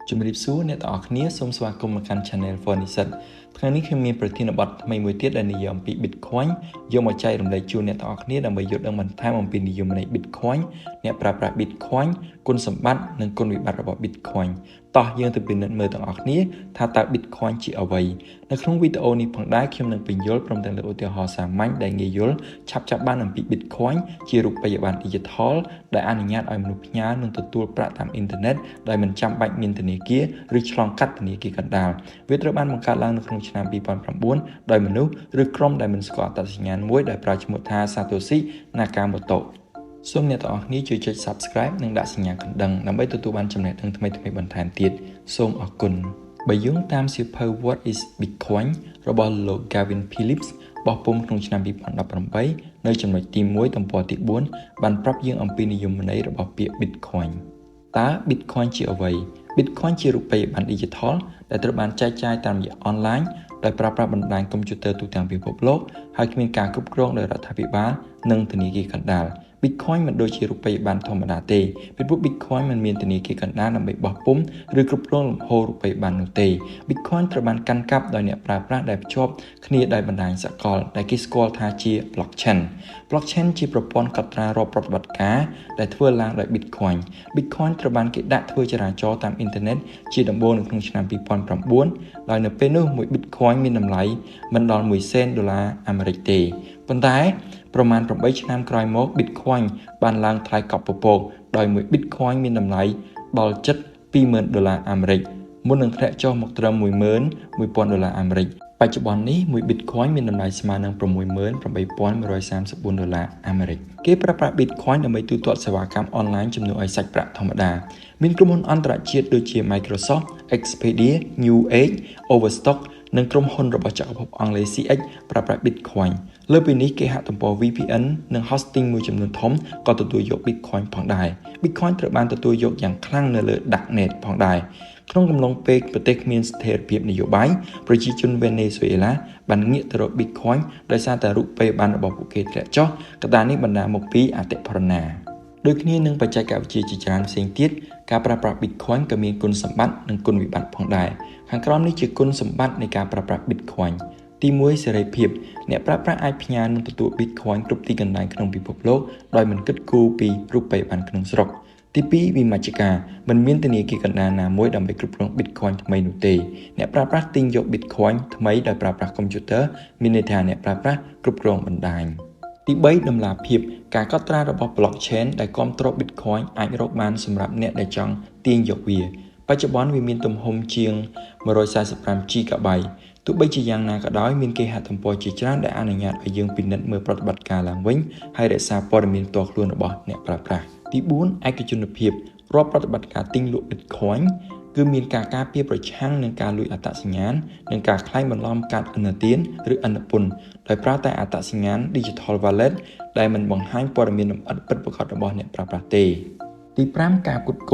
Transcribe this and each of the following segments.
ជំរាបសួរអ្នកទាំងអស់គ្នាសូមស្វាគមន៍មកកាន់ Channel Furniture ថ្ងៃនេះខ្ញុំមានប្រធានបទថ្មីមួយទៀតដែលនិយាយអំពី Bitcoin យកមកចែករំលែកជូនអ្នកទាំងអស់គ្នាដើម្បីយល់ដឹងបន្ថែមអំពីនិយមន័យ Bitcoin អ្នកប្រើប្រាស់ Bitcoin គុណសម្បត្តិនិងគុណវិបត្តិរបស់ Bitcoin តោះយើងទៅពិនិត្យមើលទាំងអស់គ្នាថាតើ Bitcoin ជាអ្វីនៅក្នុងវីដេអូនេះផងដែរខ្ញុំនឹងបញ្យល់ព្រមទាំងលើកឧទាហរណ៍សាមញ្ញដែលងាយយល់ឆាប់បានអំពី Bitcoin ជារូបិយប័ណ្ណ Digital ដែលអនុញ្ញាតឲ្យមនុស្សផ្ញើនិងទទួលប្រាក់តាមអ៊ីនធឺណិតដោយមិនចាំបាច់មានធនាគារឬឆ្លងកាត់ធនាគារកណ្ដាលវាត្រូវបានបង្កើតឡើងនៅក្នុងឆ្នាំ2009ដោយមនុស្សឬក្រុមដែលមិនស្គាល់អត្តសញ្ញាណមួយដែលប្រើឈ្មោះថា Satoshi Nakamoto សូមអ្នកទាំងអស់គ្នាជួយចុច Subscribe និងដាក់សញ្ញាកណ្ដឹងដើម្បីទទួលបានចំណេះដឹងថ្មីៗបន្ថែមទៀតសូមអរគុណបើយោងតាមសៀវភៅ What is Bitcoin របស់លោក Gavin Phillips បោះពុម្ពក្នុងឆ្នាំ2018នៅចំណុចទី1ទំព័រទី4បានប្រាប់យើងអំពីនិយមន័យរបស់ពាក្យ Bitcoin តើ Bitcoin ជាអ្វី Bitcoin ជារូបិយប័ណ្ណ Digital ដែលត្រូវបានចែកចាយតាមរយៈ Online ដោយប្រើប្រាស់បណ្ដាញកុំព្យូទ័រទូទាំងពិភពលោកហើយគ្មានការគ្រប់គ្រងដោយរដ្ឋាភិបាលនិងធនាគារកណ្ដាលBitcoin មិនដូចជារូបិយប័ណ្ណធម្មតាទេពីព្រោះ Bitcoin មិនមានធនាគារកណ្ដាលដើម្បីបោះពុម្ពឬគ្រប់គ្រងលំហូររូបិយប័ណ្ណនោះទេ Bitcoin ត្រូវបានកាន់កាប់ដោយអ្នកប្រើប្រាស់ដែលភ្ជាប់គ្នាដោយបណ្ដាញសកលដែលគេស្គាល់ថាជា Blockchain ជាប្រព័ន្ធកត់ត្រារាល់ប្រតិបត្តិការដែលធ្វើឡើងដោយ Bitcoin ត្រូវបានគេដាក់ធ្វើចរាចរណ៍តាមអ៊ីនធឺណិតជាដំបូងនៅក្នុងឆ្នាំ2009ដោយនៅពេលនោះមួយ Bitcoin មានតម្លៃមិនដល់1សេនដុល្លារអាមេរិកទេប៉ុន្តែប្រមាណ8ឆ្នាំក្រោយមក Bitcoin បានឡើងថ្លៃកប់ពពកដោយមួយ Bitcoin មានតម្លៃដល់ជិត$20,000អាមេរិកមុននឹងធ្លាក់ចុះមកត្រឹម$11,000អាមេរិកបច្ចុប្បន្ននេះមួយ Bitcoin មានតម្លៃស្មើនឹង$68,134អាមេរិកគេប្រើប្រាស់ Bitcoin ដើម្បីទូទាត់សេវាកម្មអនឡាញជំនួសឲ្យសាច់ប្រាក់ធម្មតាមានក្រុមហ៊ុនអន្តរជាតិដូចជា Microsoft, Expedia, Newegg, Overstock និងក្រុមហ៊ុនរបស់ចក្រភពអង់គ្លេស CX ប្រើប្រាស់ Bitcoin លើពីនេះគេហាក់ទំព័រ VPN និង hosting មួយចំនួនធំក៏ទទួលយក Bitcoin ផងដែរ Bitcoin ត្រូវបានទទួលយកយ៉ាងខ្លាំងនៅលើ Darknet ផងដែរក្នុងកំឡុងពេលប្រទេសគ្មានស្ថិរភាពនយោបាយប្រជាជនវេណេស៊ុយអេឡាបានងាកទៅរក Bitcoin ដោយសារតែរូបិយប័ណ្ណរបស់ពួកគេធ្លាក់ចុះកត្តានេះបណ្ដាលមកពីអតិផរណាដូចគ្នានឹងបច្ចេកវិទ្យាជាច្រើនផ្សេងទៀតការប្រើប្រាស់ Bitcoin ក៏មានគុណសម្បត្តិនិងគុណវិបត្តិផងដែរខាងក្រោមនេះជាគុណសម្បត្តិនៃការប្រើប្រាស់ Bitcoin ទី1សេរីភាពអ្នកប្រើប្រាស់អាចផ្ញើនិងទទួល Bitcoin គ្រប់ទីកន្លែងក្នុងពិភពលោកដោយមិនគិតគូរពីរូបិយប័ណ្ណក្នុងស្រុកទី2វិមជ្ឈការមិនមានធនាគារកណ្ដាលណាមួយដើម្បីគ្រប់គ្រង Bitcoin ថ្មីនោះទេអ្នកប្រើប្រាស់ទិញយក Bitcoin ថ្មីដោយប្រើប្រាស់កុំព្យូទ័រមានន័យថាអ្នកប្រើប្រាស់គ្រប់គ្រងបណ្ដាញទី3តម្លាភាពការកត់ត្រារបស់ Blockchain ដែលគាំទ្រ Bitcoin អាចរកបានសម្រាប់អ្នកដែលចង់ទាញយកវាបច្ចុប្បន្នវាមានទំហំជាង145 GB ទោះបីជាយ៉ាងណាក៏ដោយមានគេហទំព័រជាច្រើនដែលអនុញ្ញាតឲ្យយើងពិនិត្យមើលប្រតិបត្តិការឡើងវិញហើយរក្សាព័ត៌មានផ្ទាល់ខ្លួនរបស់អ្នកប្រើប្រាស់ទី4ឯកជនភាពរាល់ប្រតិបត្តិការទិញលក់ Bitcoin គឺមានការការពារប្រឆាំងនឹងការលួចអត្តសញ្ញាណនិងការក្លែងបន្លំកាត់ឥណទានឬឥណពន្ធដោយប្រើតែអត្តសញ្ញាណ Digital Wallet ដែលមិនបង្ហាញព័ត៌មានលម្អិតពិតប្រាកដរបស់អ្នកប្រើប្រាស់ទេទី5ការផ្គត់ផ្គ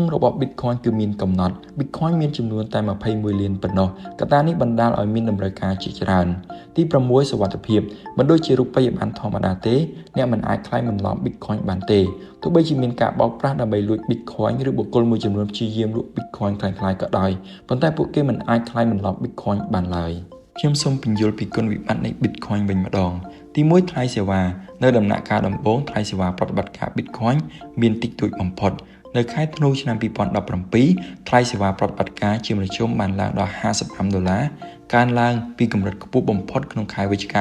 ង់របស់ Bitcoin គឺមានកំណត់ Bitcoin មានចំនួនតែ21លានប៉ុណ្ណោះកត្តានេះបណ្ដាលឲ្យមានតម្រូវការជាច្រើនទី6សុវត្ថិភាពមិនដូចជារូបិយប័ណ្ណធម្មតាទេអ្នកមិនអាចក្លែងបន្លំ Bitcoin បានទេទោះបីជាមានការបោកប្រាស់ដើម្បីលួច Bitcoin ឬបុគ្គលមួយចំនួនព្យាយាមលក់ Bitcoin คล้ายៗក៏ដោយប៉ុន្តែពួកគេមិនអាចក្លែងបន្លំ Bitcoin បានឡើយខ្ញុំសូមពន្យល់ពីគុណវិបត្តិនៃ Bitcoin វិញម្ដងទី1ថ្លៃសេវានៅដំណាក់កាលដំបូងថ្លៃសេវាប្រតិបត្តិការ Bitcoin មានតិចតួចបំផុតនៅខែធ្នូឆ្នាំ2017ថ្លៃសេវាប្រតិបត្តិការជាមធ្យមបានឡើងដល់$55កើនឡើងពីកម្រិតខ្ពស់បំផុតក្នុងខែវិច្ឆិកា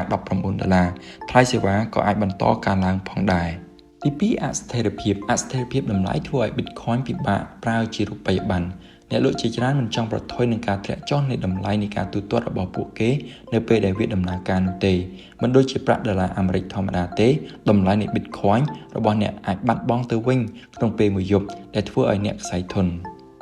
$19ថ្លៃសេវាក៏អាចបន្តកើនឡើងផងដែរទី2អស្ថិរភាពតម្លៃធ្វើឲ្យ Bitcoin ពិបាកប្រើជារូបិយប័ណ្ណអ្នកលក់ជាច្រើនមិនចង់ប្រថុយនឹងការធ្លាក់ចុះនៃតម្លៃនៃការទូទាត់របស់ពួកគេនៅពេលដែលវាដំណើរការនោះទេមិនដូចជាប្រាក់ដុល្លារអាមេរិកធម្មតាទេតម្លៃនៃ Bitcoin របស់អ្នកអាចបាត់បង់ទៅវិញក្នុងពេលមួយយប់ដែលធ្វើឲ្យអ្នកខ្សែធន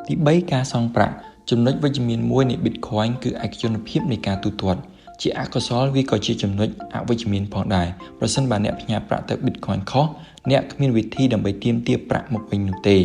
ទី3ការសងប្រាក់ចំណុចវិជ្ជមានមួយនៃ Bitcoin គឺឯកជនភាពនៃការទូទាត់ជាអកុសលវាក៏ជាចំណុចអវិជ្ជមានផងដែរប្រសិនបើអ្នកផ្ញើប្រាក់ទៅ Bitcoin ខុសអ្នកគ្មានវិធីដើម្បីទាមទារប្រាក់មកវិញនោះទេ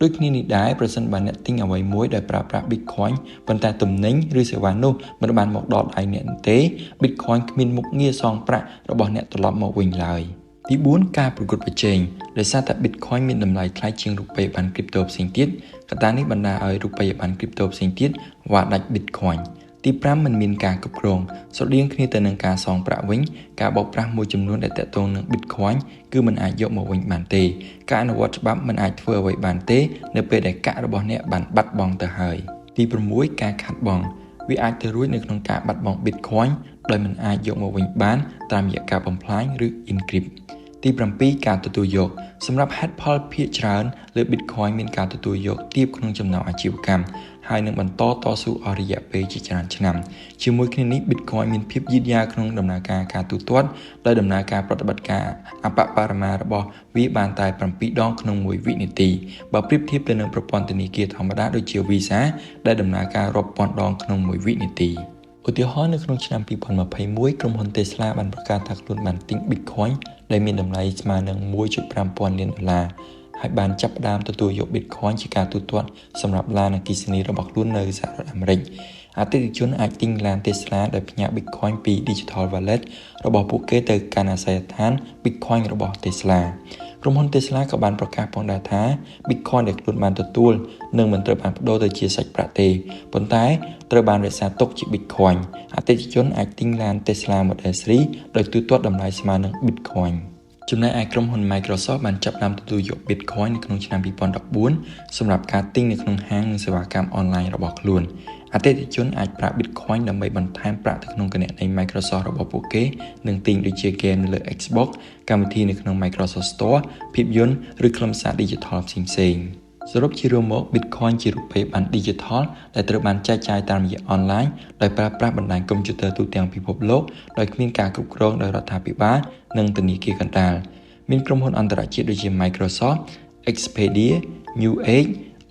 ដូចគ្នានេះដែរប្រសិនបើអ្នកទិញអ្វីមួយដោយប្រើប្រាស់ Bitcoin ប៉ុន្តែទំនិញឬសេវានោះមិនបានមកដល់ដៃអ្នកទេ Bitcoin គ្មានមុខងារសងប្រាក់របស់អ្នកត្រឡប់មកវិញឡើយ ទី4ការប្រកួតប្រជែងដោយសារតែ Bitcoin មានតម្លៃថ្លៃជាងរូបិយប័ណ្ណ crypto ផ្សេងទៀតកត្តានេះបណ្ដាលឲ្យរូបិយប័ណ្ណ crypto ផ្សេងទៀតវាដាច់ Bitcoin ទី5មិនមានការគ្រប់គ្រងស្រដៀងគ្នាទៅនឹងការសងប្រាក់វិញការបោកប្រាស់មួយចំនួនដែលទាក់ទងនឹង Bitcoin គឺមិនអាចយកមកវិញបានទេការអនុវត្តច្បាប់មិនអាចធ្វើអ្វីបានទេនៅពេលដែលកាក់របស់អ្នកបានបាត់បង់ទៅហើយទី6ការខាត់បងវាអាចទៅរួចនៅក្នុងការបាត់បង់ Bitcoin ដោយមិនអាចយកមកវិញបានតាមរយៈការបំផ្លាញឬ encrypt ទី7ការទទួលយកសម្រាប់ហេតុផលភាគច្រើនលើ Bitcoin មានការទទួលយកទាបក្នុងចំណោមអាជីវកម្មហើយនឹងបន្តតស៊ូអស់រយៈពេលជាច្រើនឆ្នាំជាមួយគ្នានេះ Bitcoin មានភាពយឺតយ៉ាវក្នុងដំណើរការទូទាត់ដោយដំណើរការប្រតិបត្តិការអបបរមារបស់វាបានតែ7ដងក្នុង1វិនាទីបើប្រៀបធៀបទៅនឹងប្រព័ន្ធធនាគារធម្មតាដូចជា Visa ដែលដំណើរការរាប់ពាន់ដងក្នុង1វិនាទីឧទាហរណ៍នៅក្នុងឆ្នាំ2021ក្រុមហ៊ុន Tesla បានប្រកាសថាខ្លួនបានទិញ Bitcoin ដែលមានតម្លៃស្មើនឹង $1.5 ពាន់លានហើយបានចាប់ផ្ដើមទទួលយក Bitcoin ជាការទូទាត់សម្រាប់ឡានអគ្គិសនីរបស់ខ្លួននៅសហរដ្ឋអាមេរិកអតិថិជនអាចទិញឡាន Tesla ដោយផ្ញើ Bitcoin ពី Digital Wallet របស់ពួកគេទៅកាន់អាសយដ្ឋាន Bitcoin របស់ Tesla ក្រុមហ៊ុន Tesla ក៏បានប្រកាសផងដែរថា Bitcoin ដែលខ្លួនបានទទួលនឹងមិនត្រូវបានប្ដូរទៅជាសាច់ប្រាក់ទេប៉ុន្តែត្រូវបានរក្សាទុកជា Bitcoin អតិថិជនអាចទិញឡាន Tesla Model 3ដោយទូទាត់តម្លៃស្មើនឹង Bitcoinចំណែកឯក្រុមហ៊ុន Microsoft បានចាប់ផ្ដើមទទួលយក Bitcoin នៅក្នុងឆ្នាំ2014សម្រាប់ការទិញនៅក្នុងហាងនិងសេវាកម្មអនឡាញរបស់ខ្លួនអតិថិជនអាចប្រើ Bitcoin ដើម្បីបន្ថែមប្រាក់ទៅក្នុងគណនី Microsoft របស់ពួកគេនិងទិញដូចជា game នៅលើ Xbox កម្មវិធីនៅក្នុង Microsoft Store ភាពយន្តឬខ្លឹមសារ Digital ផ្សេងៗសរុបជារួមមក Bitcoin ជារូបិយប័ណ្ណ Digital ដែលត្រូវបានចែកចាយតាមរយៈអនឡាញដោយប្រើប្រាស់បណ្ដាញកុំព្យូទ័រទូទាំងពិភពលោកដោយគ្មានការគ្រប់គ្រងដោយរដ្ឋាភិបាលនិងធនាគារកណ្ដាលមានក្រុមហ៊ុនអន្តរជាតិដូចជា Microsoft, Expedia, Newegg,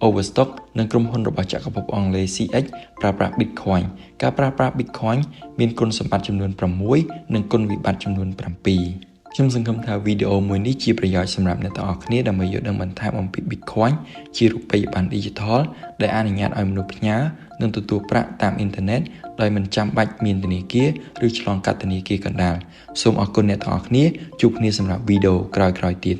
Overstock និងក្រុមហ៊ុនរបស់ចក្រភពអង់គ្លេស CX ប្រើប្រាស់ Bitcoin ការប្រើប្រាស់ Bitcoin មានគុណសម្បត្តិចំនួន6និងគុណវិបត្តិចំនួន7ខ្ញុំសង្ឃឹមថាវីដេអូមួយនេះជាប្រយោជន៍សម្រាប់អ្នកទាំងអស់គ្នាដើម្បីយល់ដឹងបន្ថែមអំពី Bitcoin ជារូបិយប័ណ្ណ Digital ដែលអនុញ្ញាតឲ្យមនុស្សផ្ញើនិងទទួលប្រាក់តាមអ៊ីនធឺណិតដោយមិនចាំបាច់មានធនាគារឬឆ្លងកាត់ធនាគារកណ្ដាលសូមអរគុណអ្នកទាំងអស់គ្នាជួបគ្នាសម្រាប់វីដេអូក្រោយៗទៀត